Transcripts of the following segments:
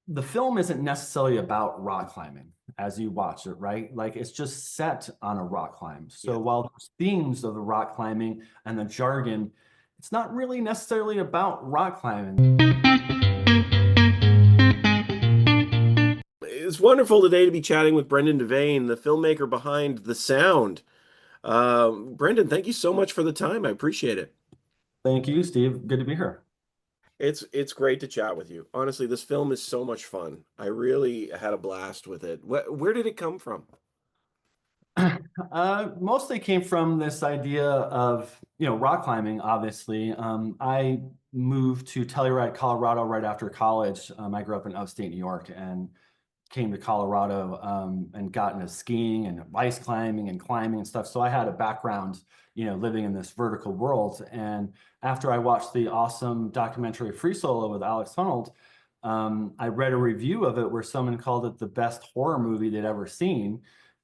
the film isn't necessarily about rock climbing as you watch it, right? Like it's just set on a rock climb. Yeah. So while there's themes of the rock climbing and the jargon, it's not really necessarily about rock climbing. It's wonderful today to be chatting with Brendan Devane, the filmmaker behind The Sound. Brendan, thank you so much for the time. I appreciate it. Thank you, Steve. Good to be here. It's great to chat with you. Honestly, this film is so much fun. I really had a blast with it. Where did it come from? Mostly came from this idea of, rock climbing, obviously. I moved to Telluride, Colorado right after college. I grew up in upstate New York and came to Colorado and got into skiing and ice climbing and climbing and stuff. So I had a background, living in this vertical world. And after I watched the awesome documentary Free Solo with Alex Honnold, I read a review of it where someone called it the best horror movie they'd ever seen.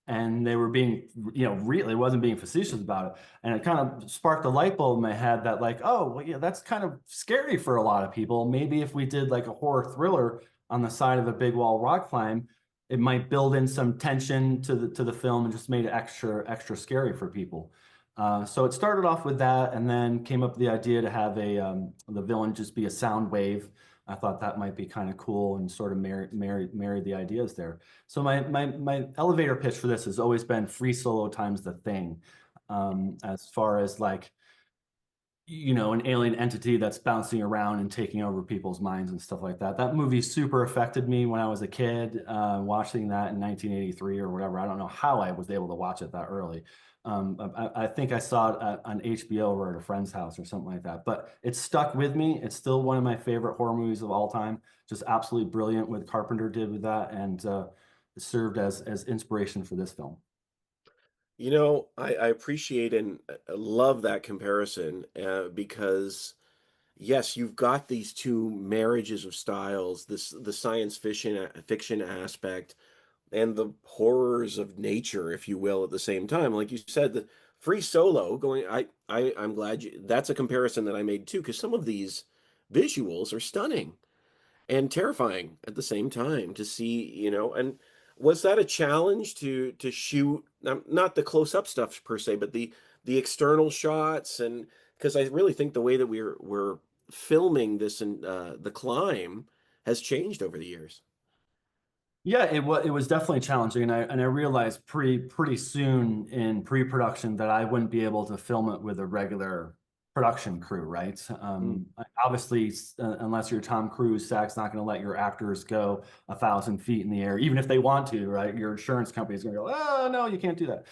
And they were being, really wasn't being facetious about it. And it kind of sparked a light bulb in my head that like, oh, well, yeah, that's kind of scary for a lot of people. Maybe if we did like a horror thriller on the side of a big wall rock climb, it might build in some tension to the film and just made it extra scary for people. So it started off with that, and then came up with the idea to have the villain just be a sound wave. I thought that might be kind of cool and sort of married the ideas there. So my elevator pitch for this has always been free solo times the thing, as far as like an alien entity that's bouncing around and taking over people's minds and stuff like that. That movie super affected me when I was a kid, watching that in 1983 or whatever. I don't know how I was able to watch it that early. I think I saw it on HBO or at a friend's house or something like that. But it stuck with me. It's still one of my favorite horror movies of all time. Just absolutely brilliant what Carpenter did with that, and it served as inspiration for this film. I appreciate and love that comparison because yes, you've got these two marriages of styles, the science fiction aspect and the horrors of nature, if you will, at the same time. Like you said, the Free Solo going, I'm glad that's a comparison that I made too, because some of these visuals are stunning and terrifying at the same time to see, and was that a challenge to shoot not the close-up stuff per se, but the external shots? And because I really think the way that we're filming this and the climb has changed over the years. Yeah, it was definitely challenging, and I realized pretty soon in pre-production that I wouldn't be able to film it with a regular production crew, right? Mm. Obviously, unless you're Tom Cruise, SAG's not going to let your actors go 1,000 feet in the air, even if they want to, right? Your insurance company is going to go, oh no, you can't do that.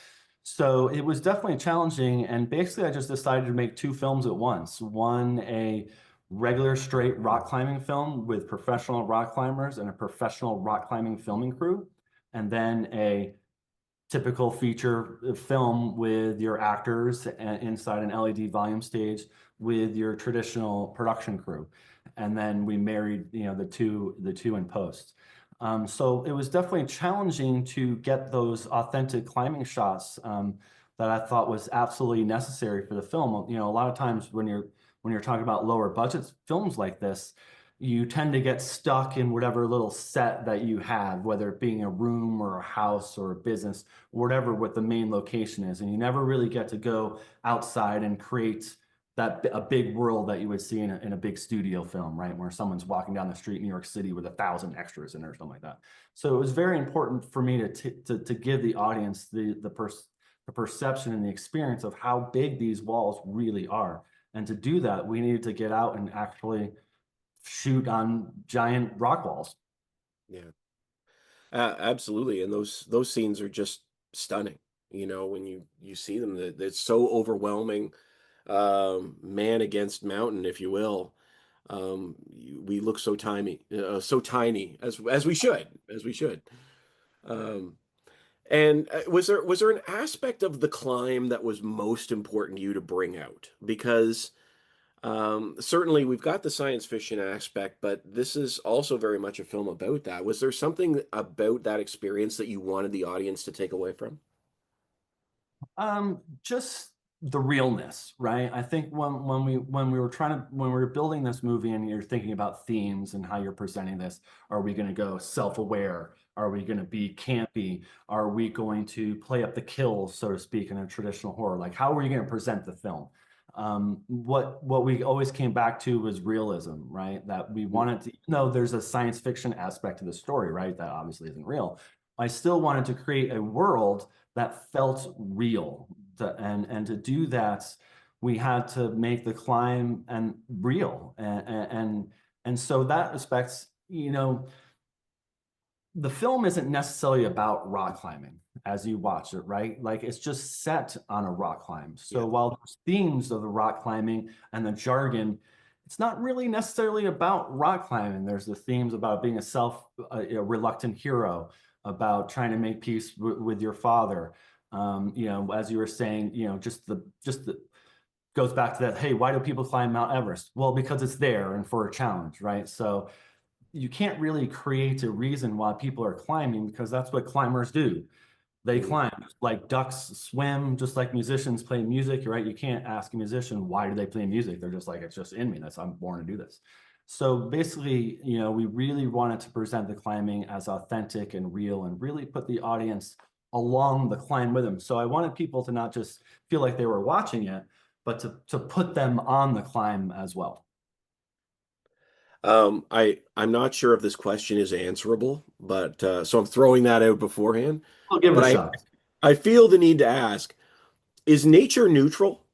So it was definitely challenging, and basically, I just decided to make two films at once. One, a regular straight rock climbing film with professional rock climbers and a professional rock climbing filming crew, and then a typical feature film with your actors inside an LED volume stage with your traditional production crew. And then we married, the two in post. So it was definitely challenging to get those authentic climbing shots, that I thought was absolutely necessary for the film. A lot of times when you're talking about lower budget films like this, you tend to get stuck in whatever little set that you have, whether it being a room or a house or a business, whatever what the main location is. And you never really get to go outside and create that a big world that you would see in a big studio film, right? Where someone's walking down the street in New York City with 1,000 extras in it or something like that. So it was very important for me to give the audience the perception and the experience of how big these walls really are. And to do that, we needed to get out and actually shoot on giant rock walls. Yeah. Absolutely, and those scenes are just stunning. When you see them, that it's so overwhelming, man against mountain, if you will. We look so tiny as we should. Um, and was there an aspect of the climb that was most important to you to bring out? Because certainly, we've got the science fiction aspect, but this is also very much a film about that. Was there something about that experience that you wanted the audience to take away from? Just the realness, right? I think when we were building this movie and you're thinking about themes and how you're presenting this, are we going to go self-aware? Are we going to be campy? Are we going to play up the kills, so to speak, in a traditional horror? Like, how are you going to present the film? What we always came back to was realism, right? That we wanted to, even though there's a science fiction aspect to the story, right? That obviously isn't real. I still wanted to create a world that felt real. And to do that, we had to make the climb and real. And so that respects, the film isn't necessarily about rock climbing as you watch it, right? Like it's just set on a rock climb. So Yeah. while there's themes of the rock climbing and the jargon, it's not really necessarily about rock climbing. There's the themes about being a reluctant hero, about trying to make peace with your father. As you were saying, just the goes back to that. Hey, why do people climb Mount Everest? Well, because it's there and for a challenge, right? So you can't really create a reason why people are climbing because that's what climbers do. They Mhm. climb like ducks swim, just like musicians play music, right? You can't ask a musician why do they play music. They're just like, it's just in me. That's I'm born to do this. So basically, we really wanted to present the climbing as authentic and real and really put the audience along the climb with them. So I wanted people to not just feel like they were watching it, but to put them on the climb as well. I'm not sure if this question is answerable, but so I'm throwing that out beforehand. I'll give it a But shot. I feel the need to ask, is nature neutral?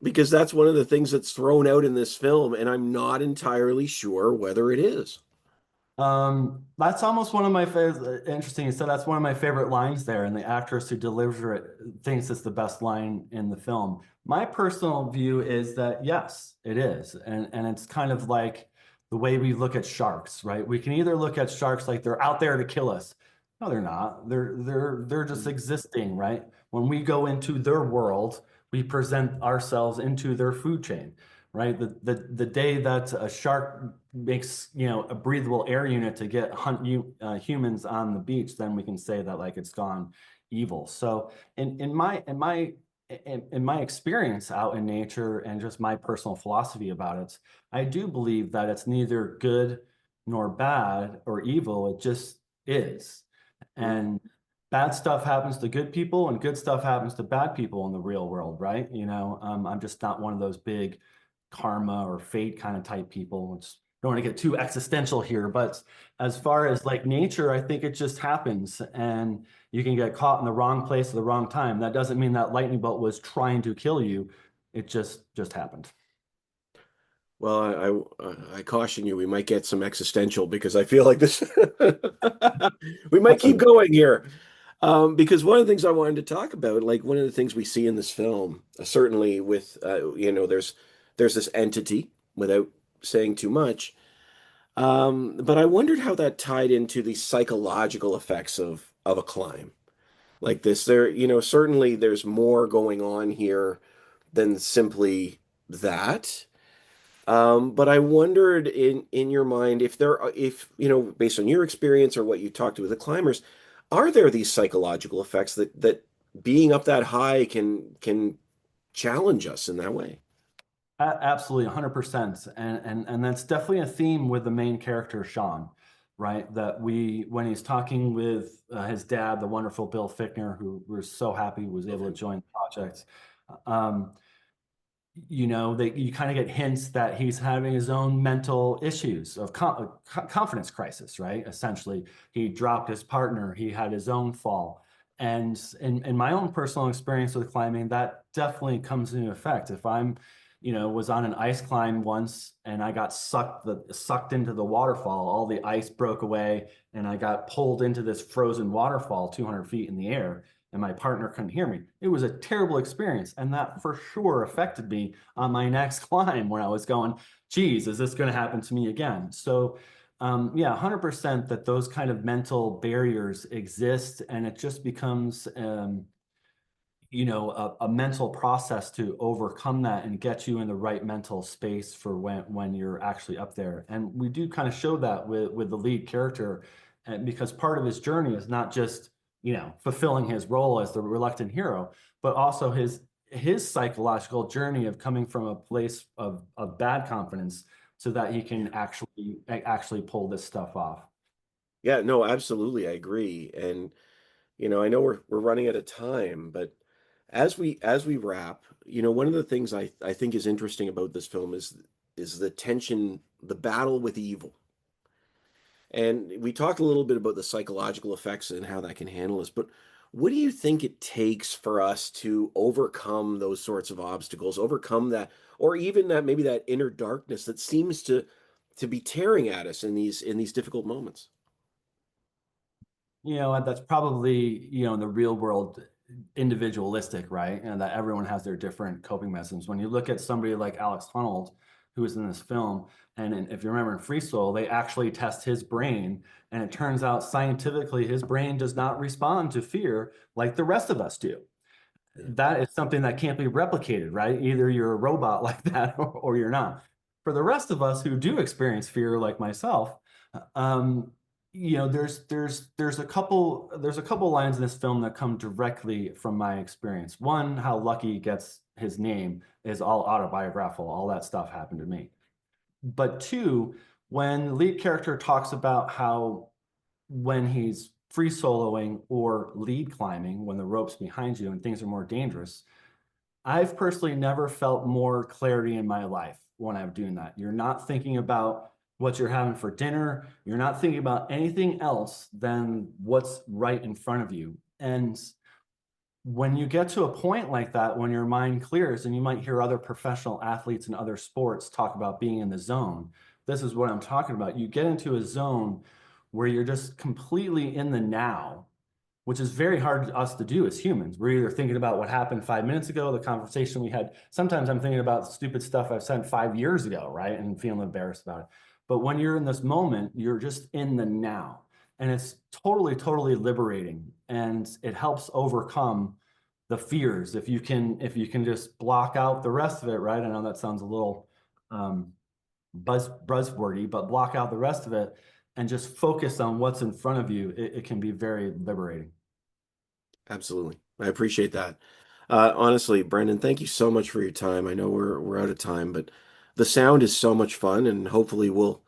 Because that's one of the things that's thrown out in this film, and I'm not entirely sure whether it is. That's almost one of my favorite. Interesting. You said that's one of my favorite lines there, and the actress who delivers it thinks it's the best line in the film. My personal view is that yes, it is, and it's kind of like the way we look at sharks, right? We can either look at sharks like they're out there to kill us. No, they're not. They're just Mm. existing, right? When we go into their world, we present ourselves into their food chain, right? The day that a shark makes a breathable air unit to get humans on the beach, then we can say that like it's gone evil. So in my experience out in nature and just my personal philosophy about it, I do believe that it's neither good nor bad or evil. It just is. Mm. And bad stuff happens to good people and good stuff happens to bad people in the real world, right? I'm just not one of those big karma or fate kind of type people. Which don't want to get too existential here, but as far as like nature, I think it just happens and you can get caught in the wrong place at the wrong time. That doesn't mean that lightning bolt was trying to kill you. It just happened. Well, I caution you, we might get some existential because I feel like this we might keep going here. Because one of the things I wanted to talk about, like one of the things we see in this film, certainly with there's this entity without saying too much. But I wondered how that tied into the psychological effects of a climb like this. Certainly there's more going on here than simply that. But I wondered in your mind if there are, if based on your experience or what you talked to with the climbers, are there these psychological effects that being up that high can challenge us in that way? Absolutely, 100%. And that's definitely a theme with the main character, Sean, right? That when he's talking with his dad, the wonderful Bill Fickner, who we're so happy was Love able to him. join the project. Um, you kind of get hints that he's having his own mental issues of confidence crisis, right? Essentially, he dropped his partner, he had his own fall. And in my own personal experience with climbing, that definitely comes into effect. If was on an ice climb once and I got sucked into the waterfall, all the ice broke away and I got pulled into this frozen waterfall 200 feet in the air and my partner couldn't hear me. It was a terrible experience. And that for sure affected me on my next climb when I was going, geez, is this going to happen to me again? So, yeah, 100% that those kind of mental barriers exist. And it just becomes, a mental process to overcome that and get you in the right mental space for when you're actually up there. And we do kind of show that with the lead character, and because part of his journey is not just fulfilling his role as the reluctant hero, but also his psychological journey of coming from a place of bad confidence so that he can actually pull this stuff off. Yeah, no, absolutely. I agree. And I know we're running out of time, but as we wrap, one of the things I think is interesting about this film is the tension, the battle with evil. And we talked a little bit about the psychological effects and how that can handle this, but what do you think it takes for us to overcome those sorts of obstacles, overcome that, or even that maybe that inner darkness that seems to be tearing at us in these difficult moments? That's probably, in the real world, individualistic, right? And that everyone has their different coping mechanisms. When you look at somebody like Alex Honnold, who is in this film, and if you remember in Free Solo, they actually test his brain, and it turns out scientifically his brain does not respond to fear like the rest of us do. Yeah. That is something that can't be replicated, right? Either you're a robot like that or you're not. For the rest of us who do experience fear, like myself, um, there's a couple lines in this film that come directly from my experience. One, how Lucky gets his name is all autobiographical. All that stuff happened to me. But two, when the lead character talks about how when he's free soloing or lead climbing, when the rope's behind you and things are more dangerous, I've personally never felt more clarity in my life when I'm doing that. You're not thinking about what you're having for dinner. You're not thinking about anything else than what's right in front of you. And when you get to a point like that, when your mind clears, and you might hear other professional athletes in other sports talk about being in the zone, this is what I'm talking about. You get into a zone where you're just completely in the now, which is very hard for us to do as humans. We're either thinking about what happened 5 minutes ago, the conversation we had. Sometimes I'm thinking about stupid stuff I've said 5 years ago, right? And feeling embarrassed about it. But when you're in this moment, you're just in the now. And it's totally, totally liberating. And it helps overcome the fears. If you can just block out the rest of it, right? I know that sounds a little um, buzzwordy, but block out the rest of it and just focus on what's in front of you. It can be very liberating. Absolutely. I appreciate that. Honestly, Brendan, thank you so much for your time. I know we're out of time, but the sound is so much fun, and hopefully we'll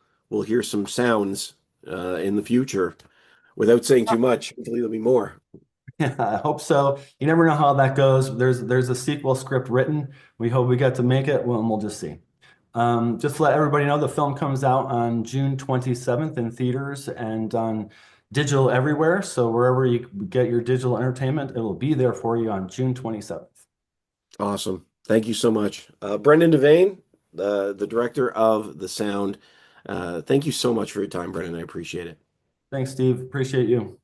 hear some sounds in the future without saying too much. Hopefully there'll be more. Yeah, I hope so. You never know how that goes. There's a sequel script written. We hope we get to make it. Well, and we'll just see. Just to let everybody know, the film comes out on June 27th in theaters and on digital everywhere. So wherever you get your digital entertainment, it will be there for you on June 27th. Awesome. Thank you so much. Brendan Devane, the director of the sound. Thank you so much for your time, Brendan. I appreciate it. Thanks, Steve. Appreciate you.